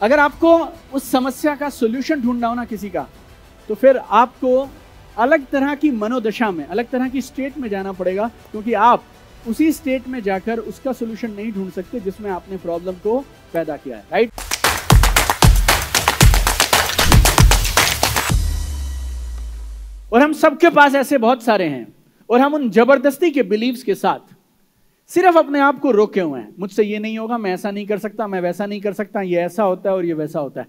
अगर आपको उस समस्या का सोल्यूशन ढूंढना हो ना किसी का, तो फिर आपको अलग तरह की मनोदशा में, अलग तरह की स्टेट में जाना पड़ेगा, क्योंकि आप उसी स्टेट में जाकर उसका सोल्यूशन नहीं ढूंढ सकते जिसमें आपने प्रॉब्लम को पैदा किया है, राइट? और हम सबके पास ऐसे बहुत सारे हैं, और हम उन जबरदस्ती के बिलीव्स के साथ सिर्फ अपने आप को रोके हुए हैं। मुझसे ये नहीं होगा, मैं ऐसा नहीं कर सकता, मैं वैसा नहीं कर सकता, ये ऐसा होता है और ये वैसा होता है।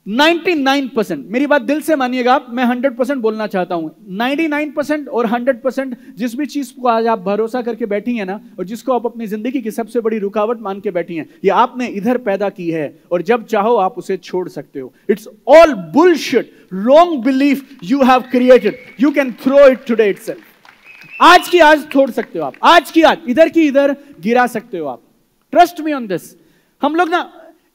99%, मेरी बात दिल से मानिएगा, मैं 100% बोलना चाहता हूं। 99% और 100% जिस भी चीज को आज आप भरोसा करके बैठी हैं ना, और जिसको आप अपनी जिंदगी की सबसे बड़ी रुकावट मान के बैठी हैं, ये आपने इधर पैदा की है, और जब चाहो आप उसे छोड़ सकते हो। It's all bullshit, wrong belief you have created, you can throw it today itself. आज की आज छोड़ सकते हो आप, आज की आज इधर की इधर गिरा सकते हो आप। Trust me on this. हम लोग ना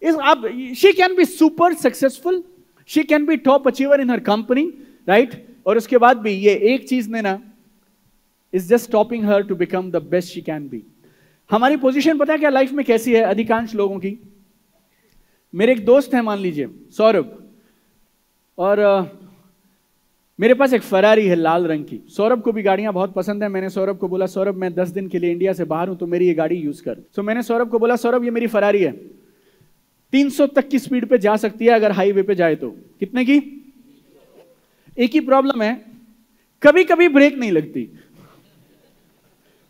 she can be super successful, she can be top achiever in her company, right? और उसके बाद भी ये एक चीज ने ना is just stopping her to become the best she can be. हमारी पोजीशन पता है क्या लाइफ में कैसी है अधिकांश लोगों की? मेरे एक दोस्त है, मान लीजिए सौरभ, और मेरे पास एक फरारी है लाल रंग की। सौरभ को भी गाड़ियां बहुत पसंद है। मैंने सौरभ को बोला, सौरभ मैं 10 दिन के लिए इंडिया से बाहर हूं, तो मेरी ये गाड़ी यूज कर। तो मैंने सौरभ को बोला, सौरभ ये मेरी फरारी है, 300 तक की स्पीड पे जा सकती है अगर हाईवे पे जाए तो। कितने की? एक ही प्रॉब्लम है, कभी कभी ब्रेक नहीं लगती,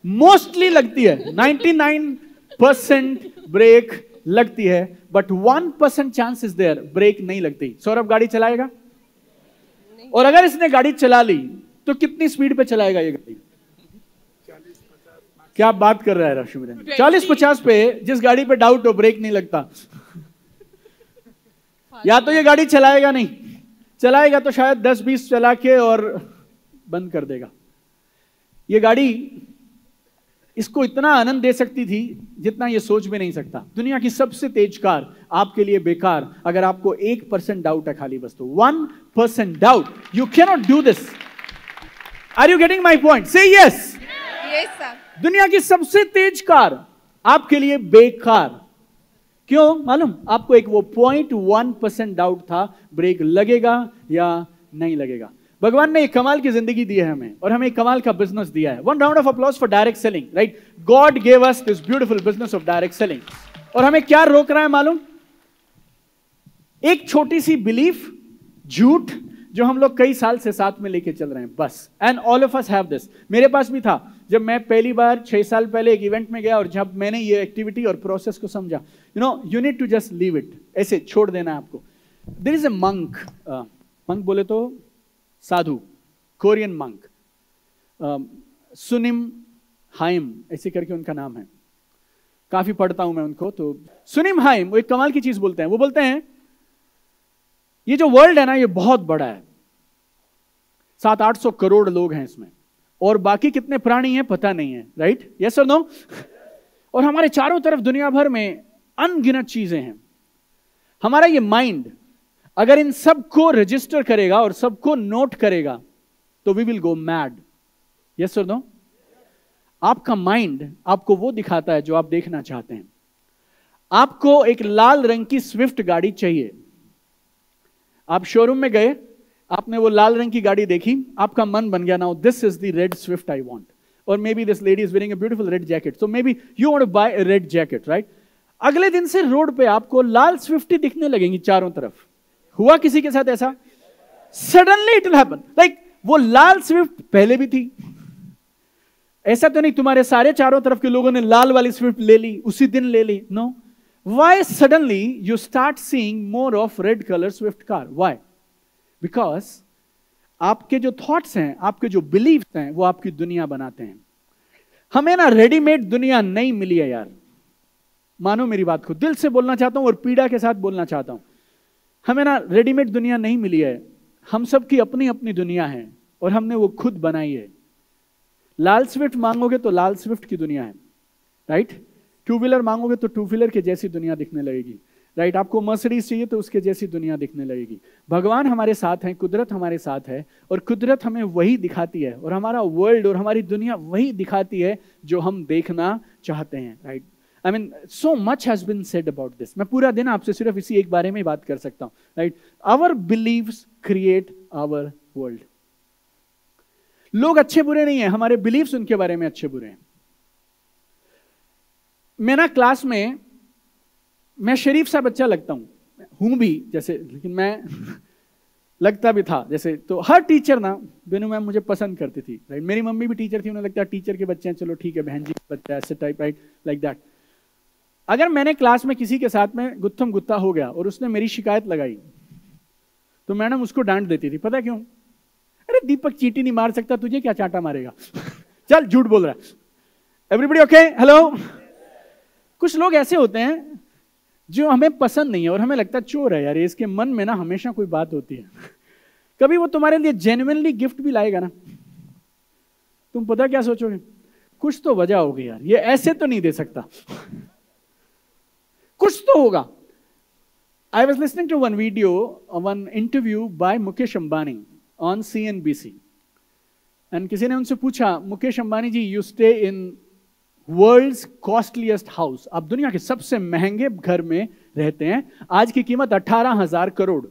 मोस्टली लगती है। 99% ब्रेक लगती है, but 1% chance is there break नहीं लगती। सौरभ गाड़ी चलाएगा? और अगर इसने गाड़ी चला ली तो कितनी स्पीड पे चलाएगा ये गाड़ी? 40-50। क्या बात कर रहा है रश्मिरन? 40-50 पे, जिस गाड़ी पे डाउट हो ब्रेक नहीं लगता। या तो ये गाड़ी चलाएगा नहीं, चलाएगा तो शायद 10-20 चला के और बंद कर देगा। ये गाड़ी इसको इतना आनंद दे सकती थी जितना ये सोच भी नहीं सकता। दुनिया की सबसे तेज कार आपके लिए बेकार, अगर आपको 1% डाउट है खाली बस, तो 1% doubt, you can not do this. Are you getting my point? Say yes. Yes sir. दुनिया की सबसे तेज कार आपके लिए बेकार। क्यों मालूम? आपको एक वो 0.1% डाउट था ब्रेक लगेगा या नहीं लगेगा। भगवान ने एक कमाल की जिंदगी दी है हमें, और हमें एक कमाल का बिजनेस दिया है। One round of applause for direct selling, right? God gave us this beautiful business of direct selling. और हमें क्या रोक रहा है मालूम? एक छोटी सी बिलीफ, झूठ, जो हम लोग कई साल से साथ में लेके चल रहे हैं, बस। And all of us have this. मेरे पास भी था जब मैं पहली बार 6 साल पहले एक इवेंट में गया, और जब मैंने ये एक्टिविटी और प्रोसेस को समझा, you need to just leave it, ऐसे छोड़ देना है आपको। There is a monk, monk बोले तो साधु, कोरियन मंक, सुनिम हाइम ऐसे करके उनका नाम है। काफी पढ़ता हूं मैं उनको। तो सुनिम हाइम वो एक कमाल की चीज बोलते हैं। वो बोलते हैं ये जो वर्ल्ड है ना, ये बहुत बड़ा है, 700-800 करोड़ लोग हैं इसमें, और बाकी कितने प्राणी हैं पता नहीं है, राइट? यस और नो? और हमारे चारों तरफ दुनिया भर में अनगिनत चीजें हैं। हमारा ये माइंड अगर इन सबको रजिस्टर करेगा और सबको नोट करेगा तो we will go mad. Yes और नो? आपका माइंड आपको वो दिखाता है जो आप देखना चाहते हैं। आपको एक लाल रंग की स्विफ्ट गाड़ी चाहिए, आप शोरूम में गए, आपने वो लाल रंग की गाड़ी देखी, आपका मन बन गया, now this is the red Swift I want, और maybe this lady is wearing a beautiful red jacket, so maybe you want to buy a red jacket, right? अगले दिन से रोड पे आपको लाल स्विफ्ट दिखने लगेंगी चारों तरफ। हुआ किसी के साथ ऐसा? Suddenly it will happen, like वो लाल स्विफ्ट पहले भी थी। ऐसा तो नहीं तुम्हारे सारे चारों तरफ के लोगों ने लाल वाली स्विफ्ट ले ली, उसी दिन ले ली। No, why suddenly you start seeing more of red colour Swift car? Why? Because आपके जो थॉट्स हैं, आपके जो बिलीव्स हैं, वो आपकी दुनिया बनाते हैं। हमें ना रेडीमेड दुनिया नहीं मिली है यार, मानो मेरी बात को, दिल से बोलना चाहता हूं और पीड़ा के साथ बोलना चाहता हूं। हमें ना रेडीमेड दुनिया नहीं मिली है, हम सबकी अपनी अपनी दुनिया है और हमने वो खुद बनाई है। लाल स्विफ्ट मांगोगे तो लाल स्विफ्ट की दुनिया है, राइट? टू व्हीलर मांगोगे तो टू व्हीलर के जैसी दुनिया दिखने लगेगी, राइट? आपको मर्सिडीज चाहिए तो उसके जैसी दुनिया दिखने लगेगी। भगवान हमारे साथ हैं, कुदरत हमारे साथ है, और कुदरत हमें वही दिखाती है, और हमारा वर्ल्ड और हमारी दुनिया वही दिखाती है जो हम देखना चाहते हैं, right? I mean so much has been said about this. मैं पूरा दिन आपसे सिर्फ इसी एक बारे में ही बात कर सकता हूं. Right, our beliefs create our world. लोग अच्छे बुरे नहीं है, हमारे बिलीव्स उनके बारे में अच्छे बुरे हैं. मैं ना क्लास में, मैं शरीफ सा बच्चा लगता हूं भी जैसे, लेकिन मैं लगता भी था जैसे. तो हर टीचर ना, बेनू मैम मुझे पसंद करती थी. राइट, मेरी मम्मी भी टीचर थी, उन्हें लगता है टीचर के बच्चे हैं, चलो ठीक है बहन जी का बच्चा, ऐसे टाइप. Right, like that. अगर मैंने क्लास में किसी के साथ में गुत्थम गुत्ता हो गया और उसने मेरी शिकायत लगाई, तो मैडम उसको डांट देती थी. पता क्यों? अरे दीपक चींटी नहीं मार सकता, तुझे क्या चांटा मारेगा? चल झूठ बोल रहा है. Everybody okay? हेलो. कुछ लोग ऐसे होते हैं जो हमें पसंद नहीं है और हमें लगता है चोर है यार, इसके मन में ना हमेशा कोई बात होती है. कभी वो तुम्हारे लिए जेन्युइनली गिफ्ट भी लाएगा ना, तुम पता क्या सोचोगे? कुछ तो वजह होगी यार, ये ऐसे तो नहीं दे सकता, कुछ तो होगा. I was listening to one video, one interview by Mukesh Ambani on CNBC. And किसी ने उनसे पूछा, Mukesh Ambani ji, you stay in world's costliest house, आप दुनिया के सबसे महंगे घर में रहते हैं, आज की कीमत 18,000 करोड़,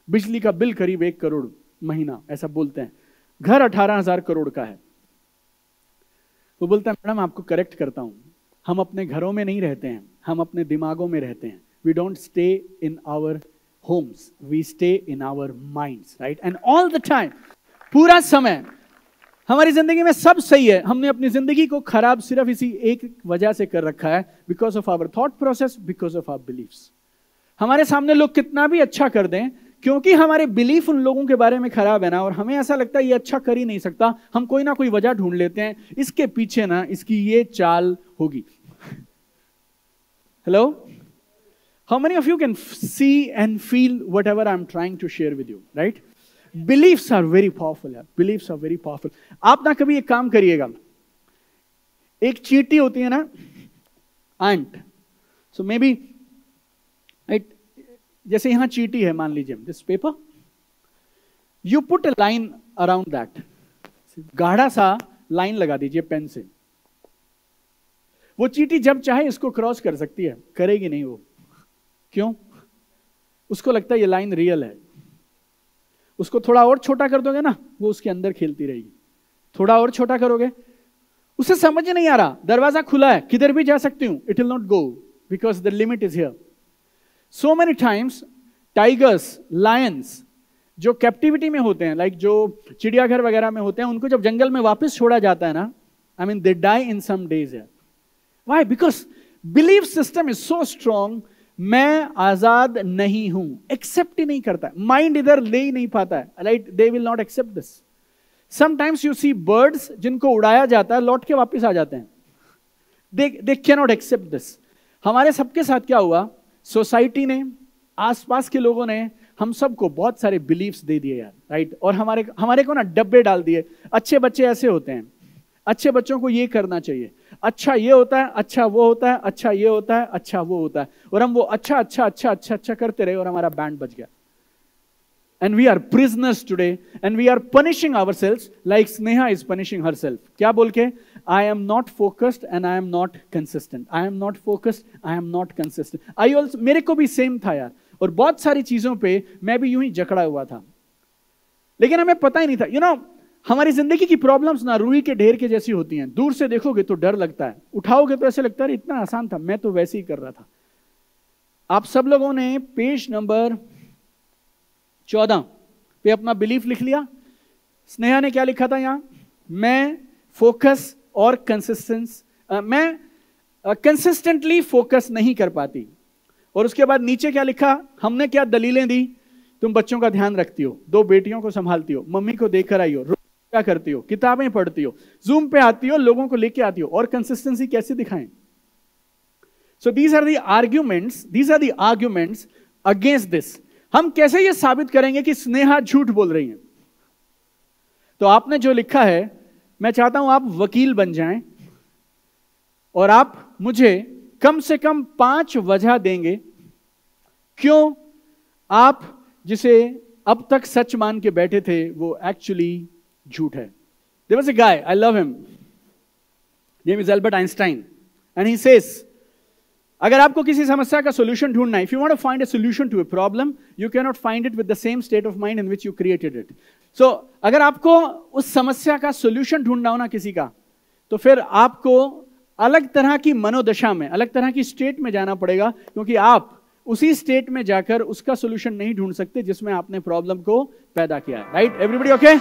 बिजली का बिल करीब 1 करोड़ महीना, ऐसा बोलते हैं. घर 18,000 करोड़ का है. वो बोलता है मैडम आपको करेक्ट करता हूं, हम अपने घरों में नहीं रहते हैं, हम अपने दिमागों में रहते हैं. We don't stay in our homes, we stay in our minds. Right, and all the time, पूरा समय हमारी जिंदगी में सब सही है. हमने अपनी जिंदगी को खराब सिर्फ इसी एक वजह से कर रखा है, because of our thought process, because of our beliefs. हमारे सामने लोग कितना भी अच्छा कर दें, क्योंकि हमारे बिलीफ उन लोगों के बारे में खराब है ना, और हमें ऐसा लगता है ये अच्छा कर ही नहीं सकता, हम कोई ना कोई वजह ढूंढ लेते हैं, इसके पीछे ना इसकी ये चाल होगी. Hello, how many of you can see and feel whatever I am trying to share with you? Right, beliefs are very powerful यार, बिलीफ्स आर वेरी पावरफुल. आप ना कभी एक काम करिएगा, एक चींटी होती है ना, एंट. सो मे बी राइट, जैसे यहां चींटी है, मान लीजिए this paper, you put a line around that, गाढ़ा सा लाइन लगा दीजिए पेन से. वो चींटी जब चाहे इसको क्रॉस कर सकती है, करेगी नहीं वो. क्यों? उसको लगता है ये लाइन रियल है. उसको थोड़ा और छोटा कर दोगे ना, वो उसके अंदर खेलती रहेगी. थोड़ा और छोटा करोगे, उसे समझ नहीं आ रहा दरवाजा खुला है, किधर भी जा सकती हूं, it will not go because the limit is here. So many times tigers, Lions जो कैप्टिविटी में होते हैं, लाइक जो चिड़ियाघर वगैरह में होते हैं, उनको जब जंगल में वापस छोड़ा जाता है ना, I mean they die in some days. Why? Because belief system is so strong. मैं आजाद नहीं हूं, एक्सेप्ट ही नहीं करता, माइंड इधर ले ही नहीं पाता है. Right, they will not accept this. Sometimes you see birds जिनको उड़ाया जाता है, लौट के वापस आ जाते हैं. They can not accept this. हमारे सबके साथ क्या हुआ? सोसाइटी ने, आसपास के लोगों ने हम सबको बहुत सारे बिलीफ्स दे दिए यार. राइट, और हमारे को ना डब्बे डाल दिए. अच्छे बच्चे ऐसे होते हैं, अच्छे बच्चों को ये करना चाहिए, अच्छा ये होता है, अच्छा वो होता है, अच्छा ये होता है, अच्छा वो होता है, और हम वो अच्छा अच्छा अच्छा अच्छा अच्छा करते रहे और हमारा बैंड बज गया. And we are prisoners today and we are punishing ourselves like Sneha is punishing herself. क्या बोल के? I am not focused and I am not consistent. I am not focused, I am not consistent. I also, मेरे को भी same था यार, और बहुत सारी चीजों पे मैं भी यूं ही जकड़ा हुआ था, लेकिन हमें पता ही नहीं था. यू नो, हमारी जिंदगी की प्रॉब्लम्स ना रुई के ढेर के जैसी होती हैं. दूर से देखोगे तो डर लगता है, उठाओगे तो ऐसे लगता है इतना आसान था, मैं तो वैसे ही कर रहा था. आप सब लोगों ने पेज नंबर 14 पे अपना बिलीफ लिख लिया. स्नेहा ने क्या लिखा था यहां? मैं फोकस और मैं कंसिस्टेंटली फोकस नहीं कर पाती. और उसके बाद नीचे क्या लिखा? हमने क्या दलीलें दी? तुम बच्चों का ध्यान रखती हो, 2 बेटियों को संभालती हो, मम्मी को देखकर आई हो, क्या करती हो, किताबें पढ़ती हो, जूम पे आती हो, लोगों को लेके आती हो, और कंसिस्टेंसी कैसे दिखाएं? So these are the arguments against this. हम कैसे ये साबित करेंगे कि स्नेहा झूठ बोल रही है? तो आपने जो लिखा है, मैं चाहता हूं आप वकील बन जाएं और आप मुझे कम से कम 5 वजह देंगे क्यों आप जिसे अब तक सच मान के बैठे थे वो एक्चुअली झूठ है. There was a guy, I love him. Name is Albert Einstein. And he says, अगर आपको किसी समस्या का सोल्यूशन ढूंढना है, if you want to find a solution to a problem, you can not find it with the same state of mind in which you created it. So अगर आपको उस समस्या का सोल्यूशन ढूंढना हो ना किसी का, तो फिर आपको अलग तरह की मनोदशा में, अलग तरह की स्टेट में जाना पड़ेगा, क्योंकि आप उसी स्टेट में जाकर उसका सोल्यूशन नहीं ढूंढ सकते जिसमें आपने प्रॉब्लम को पैदा किया है. राइट? Everybody okay?